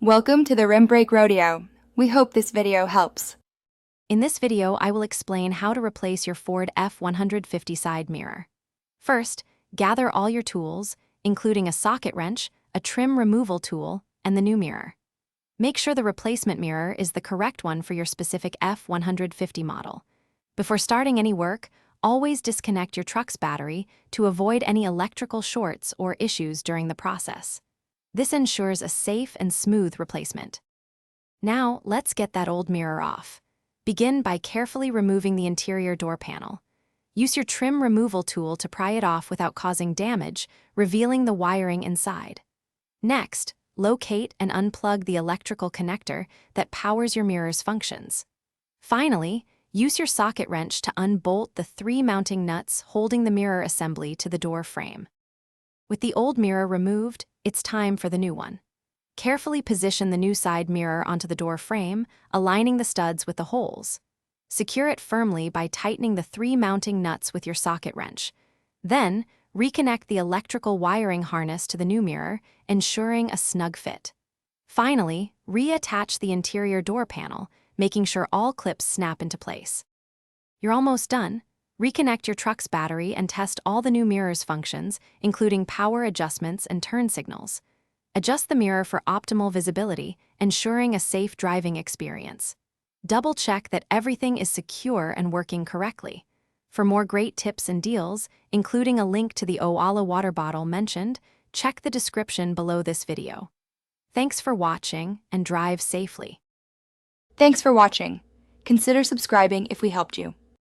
Welcome to the Rim Break Rodeo. We hope this video helps. In this video, I will explain how to replace your Ford F150 side mirror. First, gather all your tools, including a socket wrench, a trim removal tool, and the new mirror. Make sure the replacement mirror is the correct one for your specific F150 model. Before starting any work, always disconnect your truck's battery to avoid any electrical shorts or issues during the process. This ensures a safe and smooth replacement. Now, let's get that old mirror off. Begin by carefully removing the interior door panel. Use your trim removal tool to pry it off without causing damage, revealing the wiring inside. Next, locate and unplug the electrical connector that powers your mirror's functions. Finally, use your socket wrench to unbolt the 3 mounting nuts holding the mirror assembly to the door frame. With the old mirror removed, it's time for the new one. Carefully position the new side mirror onto the door frame, aligning the studs with the holes. Secure it firmly by tightening the 3 mounting nuts with your socket wrench. Then, reconnect the electrical wiring harness to the new mirror, ensuring a snug fit. Finally, reattach the interior door panel, making sure all clips snap into place. You're almost done. Reconnect your truck's battery and test all the new mirror's functions, including power adjustments and turn signals. Adjust the mirror for optimal visibility, ensuring a safe driving experience. Double-check that everything is secure and working correctly. For more great tips and deals, including a link to the Owala water bottle mentioned, check the description below this video. Thanks for watching and drive safely. Thanks for watching. Consider subscribing if we helped you.